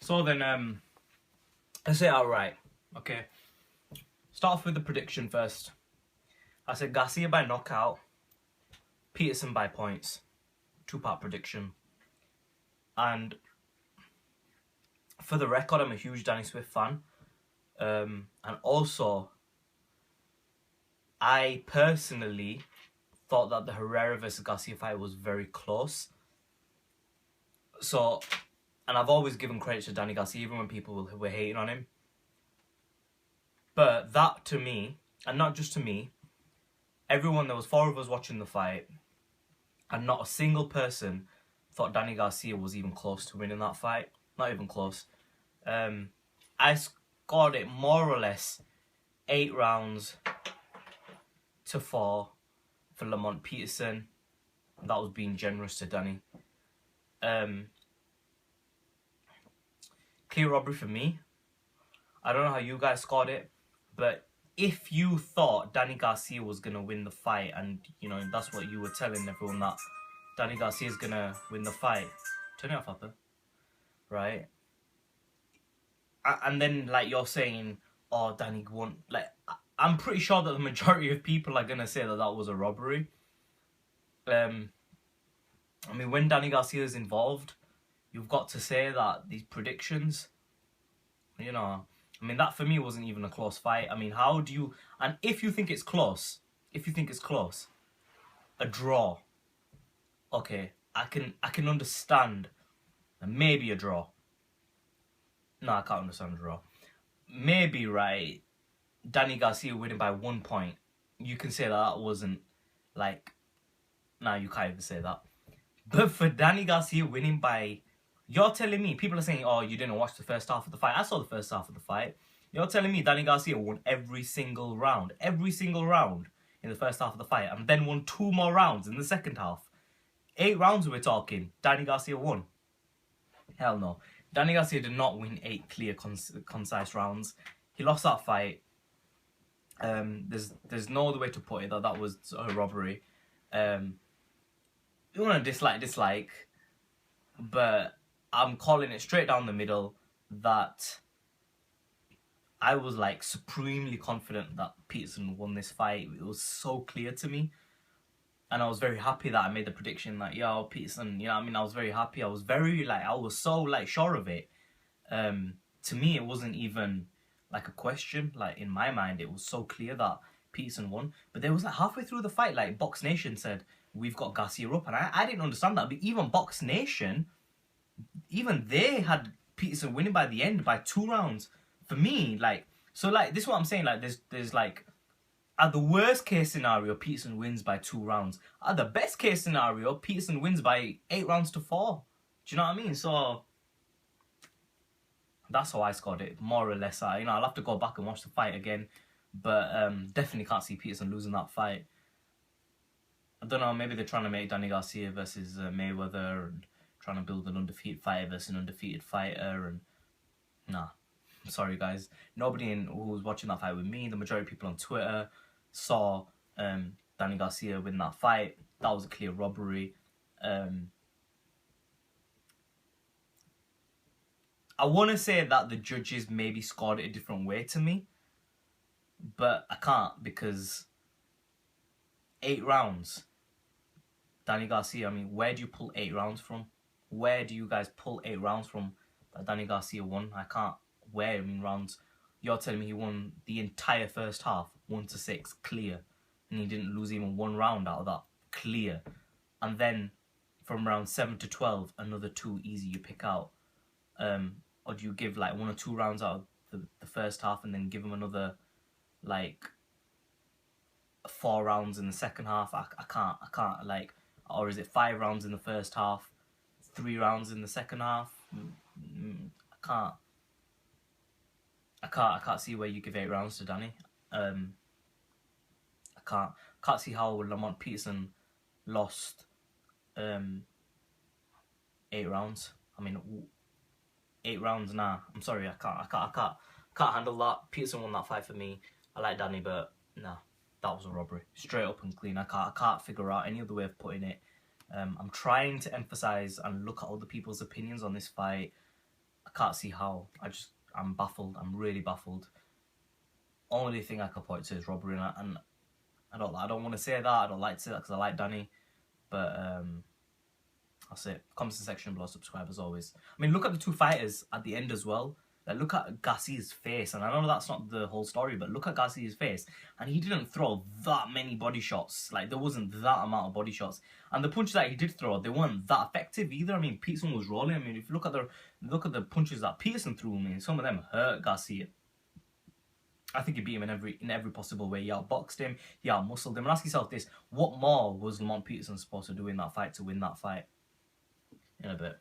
So then, let's say it outright. Okay. Start off with the prediction first. I said Garcia by knockout, Peterson by points. 2-part prediction. And for the record, I'm a huge Danny Swift fan. And also, I personally thought that the Herrera versus Garcia fight was very close. So, and I've always given credit to Danny Garcia, even when people were hating on him. But that, to me, and not just to me, everyone, there was 4 of us watching the fight, and not a single person thought Danny Garcia was even close to winning that fight. Not even close. I scored it more or less 8 rounds to 4 for Lamont Peterson. That was being generous to Danny. Clear robbery for me. I don't know how you guys scored it, but if you thought Danny Garcia was going to win the fight, and you know that's what you were telling everyone, that Danny Garcia is going to win the fight, turn it off, Papa. Right? And then, like, you're saying, oh, Danny won. Like, I'm pretty sure that the majority of people are going to say that that was a robbery. I mean, when Danny Garcia is involved, you've got to say that these predictions, you know, I mean, that for me wasn't even a close fight. I mean, how do you, and if you think it's close, a draw, okay, I can understand maybe a draw. No, I can't understand a draw. Maybe, right, Danny Garcia winning by 1 point, you can say that that wasn't, like, nah, you can't even say that. But for Danny Garcia winning by, you're telling me, people are saying, oh, you didn't watch the first half of the fight. I saw the first half of the fight. You're telling me Danny Garcia won every single round in the first half of the fight, and then won 2 more rounds in the second half. 8 rounds we're talking, Danny Garcia won. Hell no. Danny Garcia did not win 8 clear, concise rounds. He lost that fight. There's no other way to put it that was a robbery. You want to dislike, but I'm calling it straight down the middle that I was like supremely confident that Peterson won this fight. It was so clear to me. And I was very happy that I made the prediction that, yo, Peterson, you know what I mean? I was very happy. I was so like sure of it. To me, it wasn't even like a question. Like in my mind, it was so clear that Peterson won. But there was like halfway through the fight, like Box Nation said, we've got Garcia up. And I didn't understand that. But even Box Nation, even they had Peterson winning by the end by 2 rounds. For me, like, so like, this is what I'm saying. Like, there's like, at the worst case scenario, Peterson wins by 2 rounds. At the best case scenario, Peterson wins by 8 rounds to 4. Do you know what I mean? So that's how I scored it, more or less. You know, I'll have to go back and watch the fight again, but definitely can't see Peterson losing that fight. I don't know, maybe they're trying to make Danny Garcia versus Mayweather, and trying to build an undefeated fighter versus an undefeated fighter, and nah. I'm sorry, guys. Nobody who was watching that fight with me, the majority of people on Twitter, saw Danny Garcia win that fight. That was a clear robbery. I want to say that the judges maybe scored it a different way to me, but I can't, because 8 rounds. Danny Garcia, I mean, where do you pull 8 rounds from? Where do you guys pull 8 rounds from that Danny Garcia won? I can't. Where in rounds? You're telling me he won the entire first half, 1-6, clear, and he didn't lose even 1 round out of that, clear. And then from round 7 to 12, another 2 easy you pick out. Or do you give like 1 or 2 rounds out of the first half and then give him another like 4 rounds in the second half? I can't like, or is it 5 rounds in the first half, 3 rounds in the second half? I can't see where you give 8 rounds to Danny. I can't see how Lamont Peterson lost 8 rounds. I mean, 8 rounds, nah. I'm sorry, I can't handle that. Peterson won that fight for me. I like Danny, but nah, that was a robbery, straight up and clean. I can't figure out any other way of putting it. I'm trying to emphasize and look at other people's opinions on this fight. I can't see how. I'm baffled. I'm really baffled. Only thing I could point to is robbery, and I don't want to say that. I don't like to say that because I like Danny, but that's it. Comments section below, subscribe as always. I mean, look at the two fighters at the end as well. Like, look at Garcia's face, and I know that's not the whole story, but look at Garcia's face, and he didn't throw that many body shots. Like, there wasn't that amount of body shots, and the punches that he did throw, they weren't that effective either. I mean, Peterson was rolling. I mean, if you look at the punches that Peterson threw, I mean, some of them hurt Garcia. I think he beat him in every possible way. He outboxed him, he outmuscled him. And ask yourself this: what more was Lamont Peterson supposed to do in that fight to win that fight? In a bit.